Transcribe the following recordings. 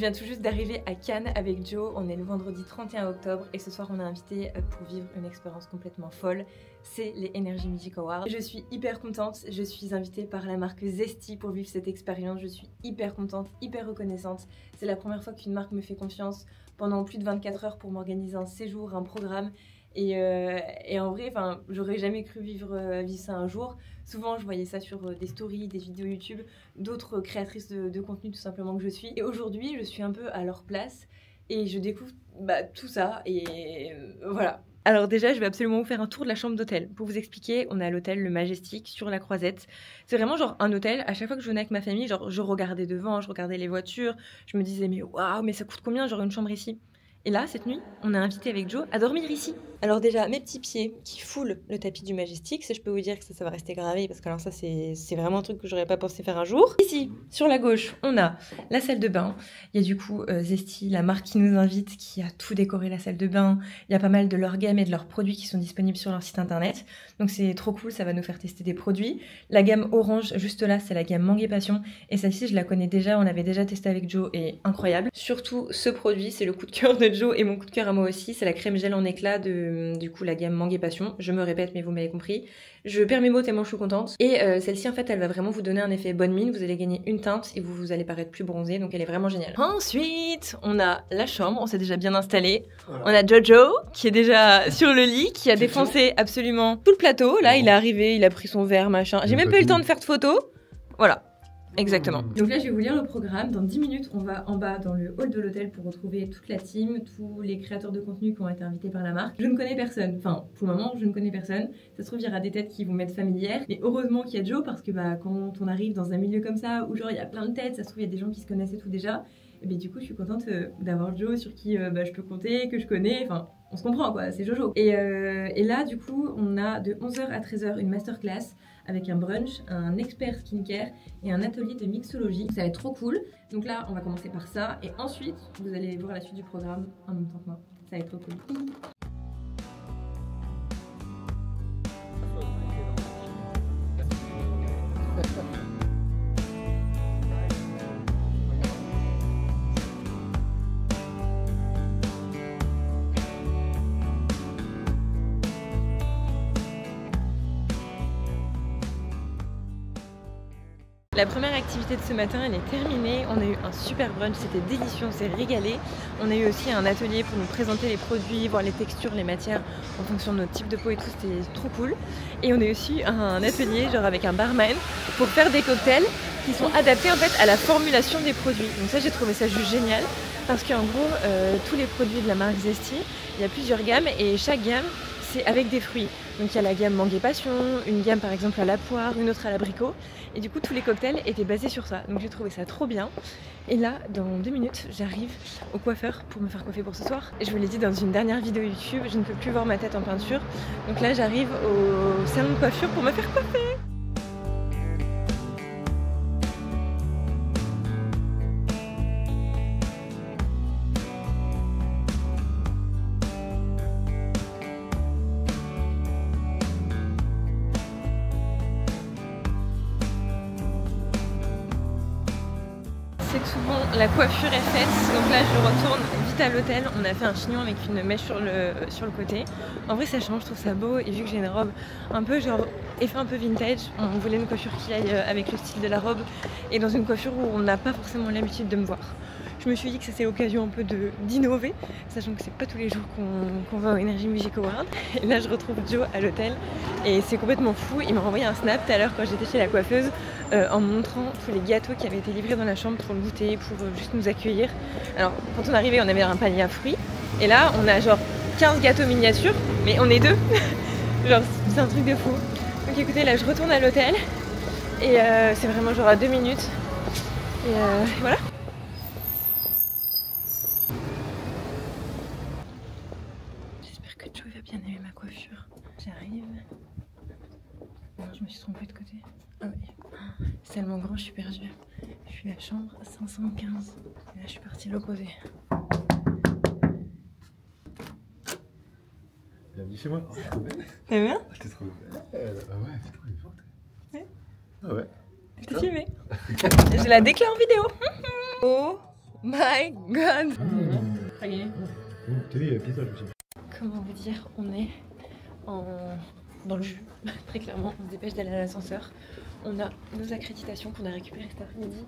viens tout juste d'arriver à Cannes avec Joe, on est le vendredi 31 octobre et ce soir on est invité pour vivre une expérience complètement folle, c'est les Energy Music Awards. Je suis hyper contente, je suis invitée par la marque Zesty pour vivre cette expérience, je suis hyper contente, hyper reconnaissante. C'est la première fois qu'une marque me fait confiance pendant plus de 24 heures pour m'organiser un séjour, un programme. Et en vrai, j'aurais jamais cru vivre ça un jour. Souvent, je voyais ça sur des stories, des vidéos YouTube, d'autres créatrices de contenu tout simplement que je suis. Et aujourd'hui, je suis un peu à leur place et je découvre tout ça. Et voilà. Alors déjà, je vais absolument vous faire un tour de la chambre d'hôtel. Pour vous expliquer, on est à l'hôtel Le Majestic sur la Croisette. C'est vraiment genre un hôtel. À chaque fois que je venais avec ma famille, genre je regardais devant, je regardais les voitures. Je me disais mais waouh, mais ça coûte combien genre une chambre ici? Et là, cette nuit, on a invité avec Joe à dormir ici. Alors déjà, mes petits pieds qui foulent le tapis du Majestic, ça je peux vous dire que ça va rester gravé parce que alors ça c'est vraiment un truc que j'aurais pas pensé faire un jour. Ici, sur la gauche, on a la salle de bain. Il y a du coup Zesty, la marque qui nous invite, qui a tout décoré la salle de bain. Il y a pas mal de leur gamme et de leurs produits qui sont disponibles sur leur site internet. Donc c'est trop cool, ça va nous faire tester des produits. La gamme orange, juste là, c'est la gamme Mangue et Passion. Et celle-ci, je la connais déjà, on l'avait déjà testée avec Joe et incroyable. Surtout ce produit, c'est le coup de cœur de Joe et mon coup de cœur à moi aussi. C'est la crème gel en éclat de du coup la gamme Mangue et Passion. Je me répète, mais vous m'avez compris. Je perds mes mots tellement je suis contente. Et celle-ci, en fait, elle va vraiment vous donner un effet bonne mine. Vous allez gagner une teinte et vous allez paraître plus bronzé. Donc elle est vraiment géniale. Ensuite, on a la chambre. On s'est déjà bien installé. Voilà. On a Jojo qui est déjà sur le lit, qui a défoncé absolument tout le plateau. Là, il est arrivé, il a pris son verre, machin. J'ai même pas eu le temps de faire de photos. Voilà. Exactement. Donc là, je vais vous lire le programme. Dans 10 minutes, on va en bas dans le hall de l'hôtel pour retrouver toute la team, tous les créateurs de contenu qui ont été invités par la marque. Je ne connais personne. Enfin, pour le moment, je ne connais personne. Ça se trouve, il y aura des têtes qui vont m'être familières. Mais heureusement qu'il y a Joe parce que quand on arrive dans un milieu comme ça, où genre il y a plein de têtes, ça se trouve, il y a des gens qui se connaissaient tout déjà. Et bien du coup, je suis contente d'avoir Joe sur qui je peux compter, que je connais. Enfin, on se comprend quoi, c'est Jojo. Et là, du coup, on a de 11h à 13h une masterclass avec un brunch, un expert skincare et un atelier de mixologie. Ça va être trop cool. Donc là, on va commencer par ça. Et ensuite, vous allez voir la suite du programme en même temps que moi. Ça va être trop cool. La première activité de ce matin, elle est terminée. On a eu un super brunch, c'était délicieux, on s'est régalé. On a eu aussi un atelier pour nous présenter les produits, voir les textures, les matières en fonction de notre type de peau et tout, c'était trop cool. Et on a eu aussi un atelier genre avec un barman pour faire des cocktails qui sont adaptés en fait à la formulation des produits. Donc ça, j'ai trouvé ça juste génial parce qu'en gros, tous les produits de la marque Zesty, il y a plusieurs gammes et chaque gamme, c'est avec des fruits. Donc il y a la gamme Mangue et Passion, une gamme par exemple à la poire, une autre à l'abricot. Et du coup tous les cocktails étaient basés sur ça. Donc j'ai trouvé ça trop bien. Et là, dans 2 minutes, j'arrive au coiffeur pour me faire coiffer pour ce soir. Et je vous l'ai dit dans une dernière vidéo YouTube, je ne peux plus voir ma tête en peinture. Donc là j'arrive au salon de coiffure pour me faire coiffer. C'est tout bon, la coiffure est faite, donc là je retourne vite à l'hôtel. On a fait un chignon avec une mèche sur le côté. En vrai ça change, je trouve ça beau, et vu que j'ai une robe un peu genre effet un peu vintage, on voulait une coiffure qui aille avec le style de la robe et dans une coiffure où on n'a pas forcément l'habitude de me voir. Je me suis dit que c'était l'occasion un peu d'innover, sachant que c'est pas tous les jours qu'on va au Energy Music Awards. Et là je retrouve Joe à l'hôtel et c'est complètement fou. Il m'a envoyé un snap tout à l'heure quand j'étais chez la coiffeuse en me montrant tous les gâteaux qui avaient été livrés dans la chambre pour le goûter, pour juste nous accueillir. Alors quand on est arrivé, on avait un panier à fruits et là on a genre 15 gâteaux miniatures, mais on est deux. Genre c'est un truc de fou. Donc écoutez, là je retourne à l'hôtel et c'est vraiment genre à 2 minutes et voilà. Joe va bien aimer ma coiffure. J'arrive. Non, je me suis trompée de côté. Ah oui. C'est tellement grand, je suis perdue. Je suis à la chambre 515. Et là, je suis partie l'opposé. Bienvenue chez moi. T'aimes bien? Je t'ai trouvé belle. Ah ouais, t'es trop forte. Ouais. Ah ouais. Je t'ai filmé. Je la déclare en vidéo. Oh my god. Tenez, piétage aussi. Comment vous dire, on est dans le jus, très clairement, on se dépêche d'aller à l'ascenseur. On a nos accréditations qu'on a récupérées cet après-midi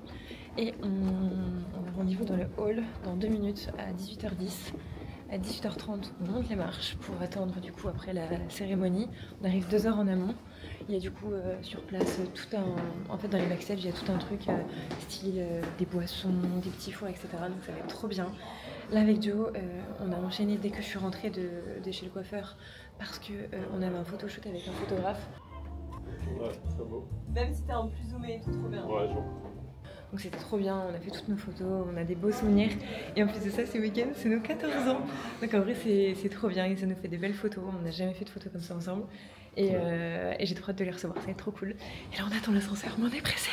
et on a rendez-vous dans le hall dans 2 minutes à 18h10. À 18h30, on monte les marches pour attendre du coup après la cérémonie. On arrive 2 heures en amont. Il y a du coup sur place tout un... En fait dans les backstage il y a tout un truc style des boissons, des petits fours, etc. Donc ça va être trop bien. Là avec Joe, on a enchaîné dès que je suis rentrée de chez le coiffeur parce que on avait un photoshoot avec un photographe. Ouais, très beau. Même si t'es en plus zoomé et tout, trop bien. Ouais, je vois. Donc c'était trop bien, on a fait toutes nos photos, on a des beaux souvenirs. Et en plus de ça, ce week-end, c'est nos 14 ans. Donc en vrai, c'est trop bien et ça nous fait des belles photos. On n'a jamais fait de photos comme ça ensemble. Et j'ai trop hâte de les recevoir, ça va être trop cool. Et là, on attend l'ascenseur, mais on est pressé.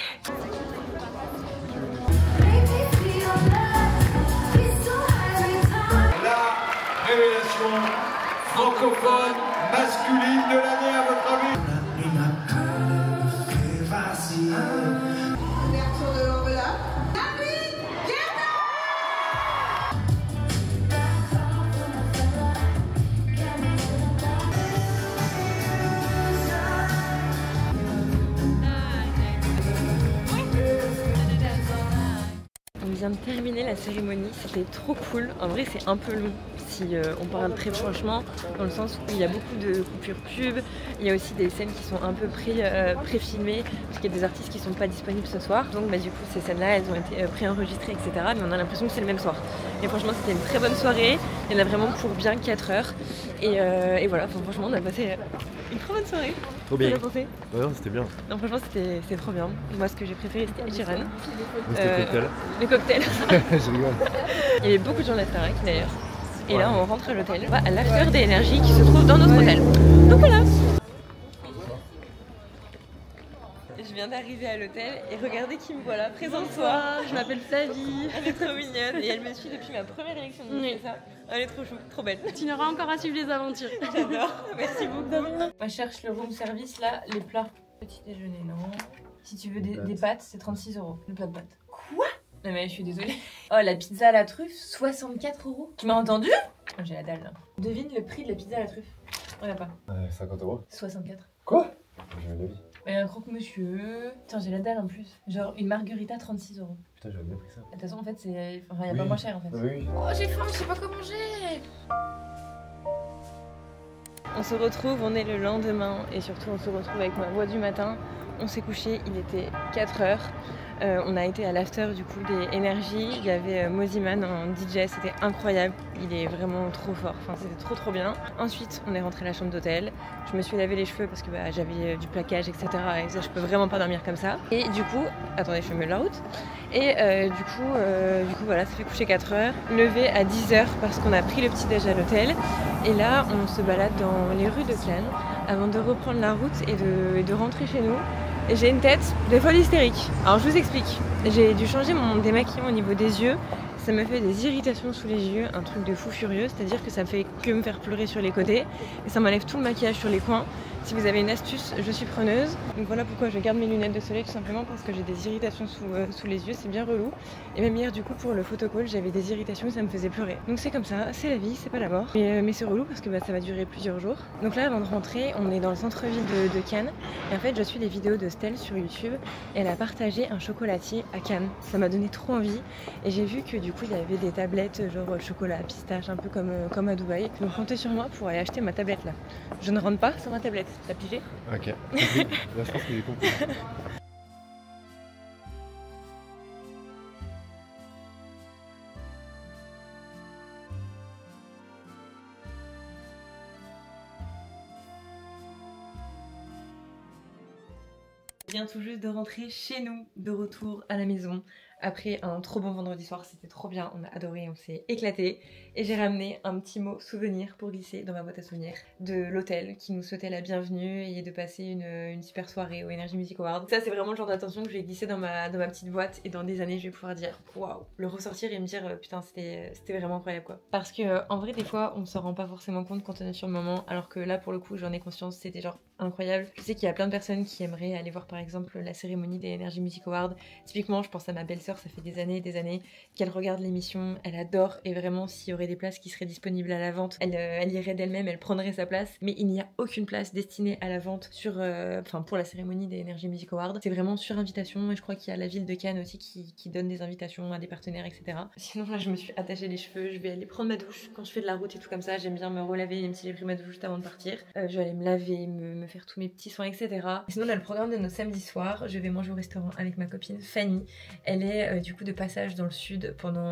La révélation francophone masculine de l'année à votre avis? Ouverture de l'enveloppe. On vient de terminer la cérémonie, c'était trop cool. En vrai, c'est un peu long si on parle très franchement, dans le sens où il y a beaucoup de coupures pub. Il y a aussi des scènes qui sont un peu pré-filmées, parce qu'il y a des artistes qui sont pas disponibles ce soir. Donc bah, du coup, ces scènes-là, elles ont été pré-enregistrées, etc. Mais on a l'impression que c'est le même soir. Et franchement, c'était une très bonne soirée. Il y en a vraiment pour bien 4 heures. Et voilà, enfin, franchement, on a passé une très bonne soirée. Trop bien. Qu'est-ce que t'as pensé? Ouais, non, c'était bien. Non, franchement, c'était trop bien. Moi, ce que j'ai préféré, c'était Jiran. C'était le cocktail. Le cocktail. Je rigole. Il y avait beaucoup de gens de la Starac d'ailleurs. Et là, on rentre à l'hôtel. On va à l'after des énergies qui se trouve dans notre hôtel. Donc voilà. Je viens d'arriver à l'hôtel et regardez qui me voit là. Présente-toi. Je m'appelle Flavie. Elle est trop mignonne et elle me suit depuis ma première élection. Oui. C'est ça. Elle est trop chou, trop belle. Tu auras encore à suivre les aventures. J'adore. Merci beaucoup. On cherche le room service là, les plats. Petit déjeuner, non. Si tu veux des pâtes, c'est 36 €. Le plat de pâtes. Quoi? Non mais je suis désolée. Oh, la pizza à la truffe, 64 €. Tu m'as entendu? Oh, j'ai la dalle là. Devine le prix de la pizza à la truffe. On l'a pas. 50 €. 64. Quoi? J'ai un avis. Et un croque-monsieur. Tiens, j'ai la dalle en plus. Genre une margarita, 36 €. Putain, j'aurais bien pris ça. De toute façon, en fait, c'est. Enfin, y a Oui. pas moins cher en fait. Oui. Oh, j'ai faim, je sais pas quoi manger. On se retrouve, on est le lendemain et surtout on se retrouve avec ma voix du matin. On s'est couché, il était 4 heures. On a été à l'after du coup des énergies. Il y avait Moziman en DJ, c'était incroyable. Il est vraiment trop fort, enfin c'était trop bien. Ensuite on est rentré à la chambre d'hôtel. Je me suis lavé les cheveux parce que bah, j'avais du plaquage, etc. Et ça je peux vraiment pas dormir comme ça. Et du coup, attendez, je fais mieux la route. Et du coup voilà, ça fait coucher 4 heures. Levé à 10 heures parce qu'on a pris le petit déj à l'hôtel. Et là on se balade dans les rues de Cannes avant de reprendre la route et de rentrer chez nous. Et j'ai une tête de folle hystérique. Alors je vous explique. J'ai dû changer mon démaquillant au niveau des yeux. Ça me fait des irritations sous les yeux, un truc de fou furieux, c'est-à-dire que ça fait que me faire pleurer sur les côtés et ça m'enlève tout le maquillage sur les coins. Si vous avez une astuce, je suis preneuse. Donc voilà pourquoi je garde mes lunettes de soleil, tout simplement parce que j'ai des irritations sous les yeux, c'est bien relou. Et même hier du coup pour le photocall, j'avais des irritations et ça me faisait pleurer. Donc c'est comme ça, c'est la vie, c'est pas la mort. Mais c'est relou parce que bah, ça va durer plusieurs jours. Donc là avant de rentrer, on est dans le centre-ville de Cannes. Et en fait je suis des vidéos de Stell sur YouTube. Et elle a partagé un chocolatier à Cannes. Ça m'a donné trop envie. Et j'ai vu que du coup il y avait des tablettes genre chocolat, pistache, un peu comme à Dubaï. Donc comptez sur moi pour aller acheter ma tablette là. Je ne rentre pas sur ma tablette. T'as pigé? Ok. Là, je pense que j'ai compris. Je viens tout juste de rentrer chez nous, de retour à la maison. Après un trop bon vendredi soir, c'était trop bien, on a adoré, on s'est éclaté. Et j'ai ramené un petit mot souvenir pour glisser dans ma boîte à souvenirs de l'hôtel qui nous souhaitait la bienvenue et de passer une super soirée au Energy Music Awards. Ça c'est vraiment le genre d'attention que je vais glisser dans ma petite boîte et dans des années je vais pouvoir dire waouh, le ressortir et me dire putain c'était vraiment incroyable quoi. Parce que en vrai des fois on s'en rend pas forcément compte quand on est sur le moment, alors que là pour le coup j'en ai conscience, c'était genre incroyable. Je sais qu'il y a plein de personnes qui aimeraient aller voir par exemple la cérémonie des Energy Music Awards. Typiquement je pense à ma belle-sœur sœur, ça fait des années qu'elle regarde l'émission, elle adore et vraiment s'il y aurait des places qui seraient disponibles à la vente, elle irait d'elle-même, elle prendrait sa place. Mais il n'y a aucune place destinée à la vente pour la cérémonie des Energy Music Awards. C'est vraiment sur invitation et je crois qu'il y a la ville de Cannes aussi qui donne des invitations à des partenaires, etc. Sinon là, je me suis attachée les cheveux, je vais aller prendre ma douche. Quand je fais de la route et tout comme ça, j'aime bien me relaver et me tirer ma douche juste avant de partir. Je vais aller me laver, me faire tous mes petits soins, etc. Et sinon, là, le programme de notre samedi soir, je vais manger au restaurant avec ma copine Fanny. Elle est du coup de passage dans le sud pendant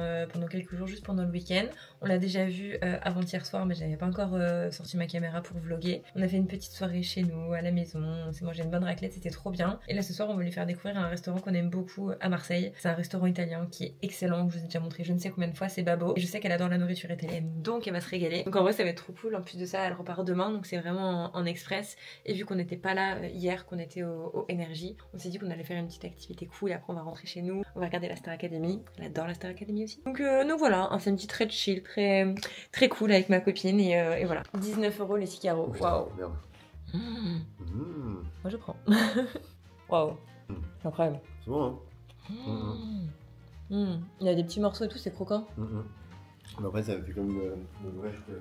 quelques jours, juste pendant le week-end. On l'a déjà vue avant-hier soir, mais j'avais pas encore sorti ma caméra pour vlogger. On a fait une petite soirée chez nous, à la maison. On s'est mangé une bonne raclette, c'était trop bien. Et là, ce soir, on va lui faire découvrir un restaurant qu'on aime beaucoup à Marseille. C'est un restaurant italien qui est excellent, que je vous ai déjà montré je ne sais combien de fois, c'est Babbo. Et je sais qu'elle adore la nourriture italienne, donc elle va se régaler. Donc en vrai, ça va être trop cool. En plus de ça, elle repart demain, donc c'est vraiment en express. Et vu qu'on n'était pas là hier, qu'on était au Energy, on s'est dit qu'on allait faire une petite activité cool. Et après, on va rentrer chez nous. On va regarder la Star Academy. Elle adore la Star Academy aussi. Donc voilà, un samedi très chill, très cool avec ma copine. Et voilà. 19 € les 6 carreaux. Waouh. Merde. Moi, je prends. Waouh. C'est incroyable. C'est bon, hein. Il y a des petits morceaux et tout, c'est croquant. Mais après, ça fait comme le vrai chocolat.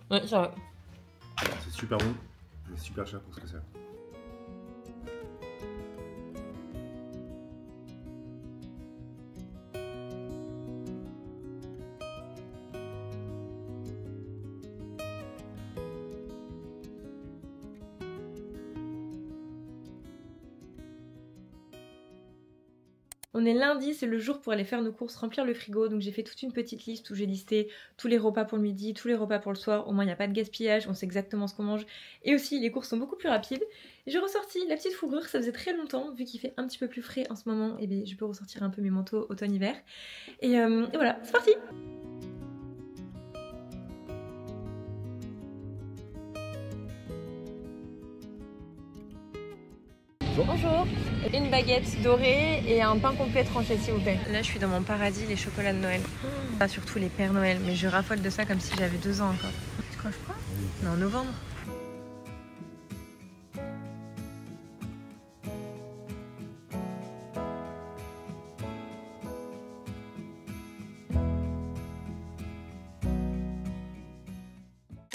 Ouais, c'est vrai. C'est super bon, mais super cher pour ce que c'est. On est lundi, c'est le jour pour aller faire nos courses, remplir le frigo. Donc j'ai fait toute une petite liste où j'ai listé tous les repas pour le midi, tous les repas pour le soir. Au moins il n'y a pas de gaspillage, on sait exactement ce qu'on mange. Et aussi les courses sont beaucoup plus rapides. J'ai ressorti la petite fourrure, ça faisait très longtemps, vu qu'il fait un petit peu plus frais en ce moment. Et bien je peux ressortir un peu mes manteaux automne-hiver. Et voilà, c'est parti! Bonjour, une baguette dorée et un pain complet tranché s'il vous plaît. Là je suis dans mon paradis, les chocolats de Noël. Pas surtout les Pères Noël, mais je raffole de ça comme si j'avais 2 ans encore. C'est quand je crois? On est en novembre.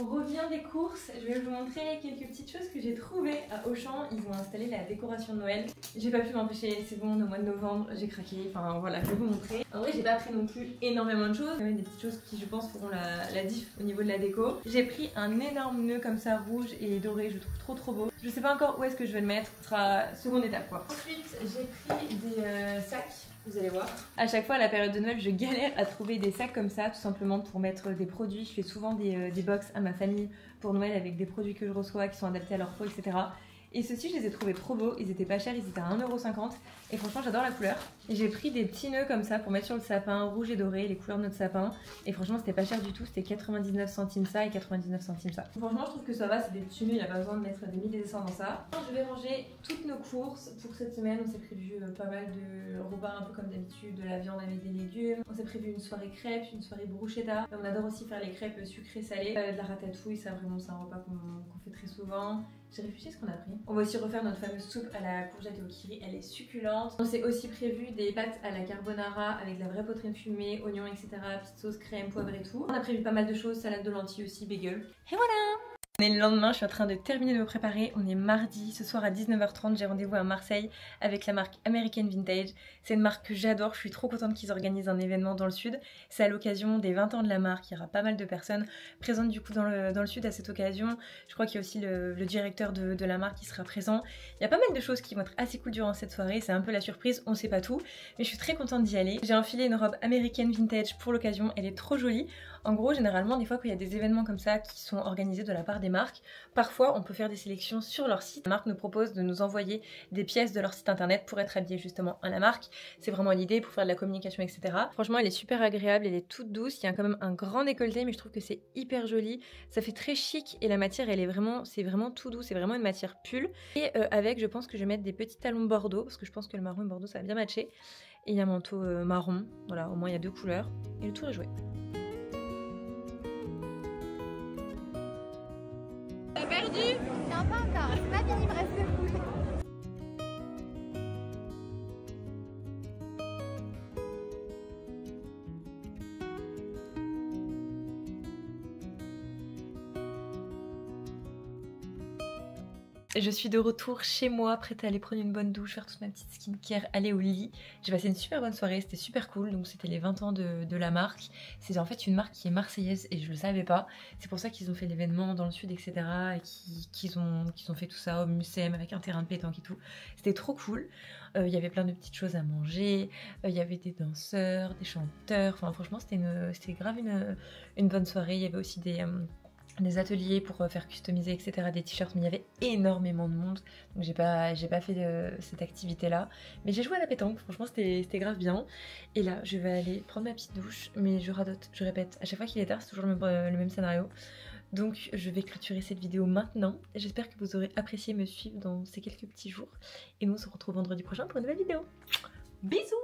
On revient des courses, je vais vous montrer quelques petites choses que j'ai trouvées à Auchan. Ils ont installé la décoration de Noël. J'ai pas pu m'empêcher, c'est bon, on est au mois de novembre, j'ai craqué, enfin voilà, je vais vous montrer. En vrai, j'ai pas pris non plus énormément de choses, même des petites choses qui je pense feront la diff au niveau de la déco. J'ai pris un énorme nœud comme ça, rouge et doré, je le trouve trop beau. Je sais pas encore où est-ce que je vais le mettre, ce sera seconde étape quoi. Ensuite, j'ai pris des sacs. Vous allez voir. À chaque fois à la période de Noël, je galère à trouver des sacs comme ça, tout simplement pour mettre des produits. Je fais souvent des box à ma famille pour Noël avec des produits que je reçois qui sont adaptés à leur peau, etc. Et ceux-ci, je les ai trouvés trop beaux. Ils étaient pas chers, ils étaient à 1,50 €. Et franchement, j'adore la couleur. Et j'ai pris des petits nœuds comme ça pour mettre sur le sapin, rouge et doré, les couleurs de notre sapin. Et franchement, c'était pas cher du tout. C'était 99 centimes ça et 99 centimes ça. Franchement, je trouve que ça va. C'est des petits nœuds. Il n'y a pas besoin de mettre des milliers d'essence dans ça. Je vais ranger toutes nos courses pour cette semaine. On s'est prévu pas mal de repas, un peu comme d'habitude, de la viande avec des légumes. On s'est prévu une soirée crêpes, une soirée bruschetta. On adore aussi faire les crêpes sucrées salées, de la ratatouille. Ça, vraiment, c'est un repas qu'on fait très souvent. J'ai réfléchi à ce qu'on a pris. On va aussi refaire notre fameuse soupe à la courgette et au kiri, elle est succulente. On s'est aussi prévu des pâtes à la carbonara avec de la vraie poitrine fumée, oignons, etc. Petite sauce, crème, poivre et tout. On a prévu pas mal de choses, salade de lentilles aussi, bagel. Et voilà! On est le lendemain, je suis en train de terminer de me préparer. On est mardi, ce soir à 19h30, j'ai rendez-vous à Marseille avec la marque American Vintage. C'est une marque que j'adore, je suis trop contente qu'ils organisent un événement dans le sud. C'est à l'occasion des 20 ans de la marque, il y aura pas mal de personnes présentes du coup dans le sud à cette occasion. Je crois qu'il y a aussi le directeur de la marque qui sera présent. Il y a pas mal de choses qui vont être assez cool durant cette soirée, c'est un peu la surprise, on sait pas tout. Mais je suis très contente d'y aller. J'ai enfilé une robe American Vintage pour l'occasion, elle est trop jolie. En gros, généralement, des fois qu'il y a des événements comme ça qui sont organisés de la part des marques, parfois on peut faire des sélections sur leur site. La marque nous propose de nous envoyer des pièces de leur site internet pour être habillés justement à la marque. C'est vraiment l'idée pour faire de la communication, etc. Franchement, elle est super agréable, elle est toute douce. Il y a quand même un grand décolleté, mais je trouve que c'est hyper joli. Ça fait très chic et la matière, c'est vraiment tout doux. C'est vraiment une matière pull. Et avec, je pense que je vais mettre des petits talons bordeaux parce que je pense que le marron et bordeaux ça va bien matcher. Et il y a un manteau marron. Voilà, au moins il y a 2 couleurs et le tour est joué. T'as perdu? Non, pas encore, c'est pas fini, il me reste 2 poules. Je suis de retour chez moi, prête à aller prendre une bonne douche, faire toute ma petite skincare, aller au lit. J'ai passé une super bonne soirée, c'était super cool. Donc c'était les 20 ans de la marque. C'est en fait une marque qui est marseillaise et je le savais pas. C'est pour ça qu'ils ont fait l'événement dans le sud, etc. Et qu'ils ont fait tout ça au MUSEM avec un terrain de pétanque et tout. C'était trop cool. Il y avait plein de petites choses à manger. Il y avait des danseurs, des chanteurs. Enfin franchement c'était grave une bonne soirée. Il y avait aussi des ateliers pour faire customiser, etc. des t-shirts, mais il y avait énormément de monde, donc j'ai pas fait cette activité là, mais j'ai joué à la pétanque, franchement c'était grave bien. Et là je vais aller prendre ma petite douche, mais je radote, je répète, à chaque fois qu'il est tard c'est toujours le même scénario. Donc je vais clôturer cette vidéo maintenant, j'espère que vous aurez apprécié me suivre dans ces quelques petits jours, et nous on se retrouve vendredi prochain pour une nouvelle vidéo. Bisous.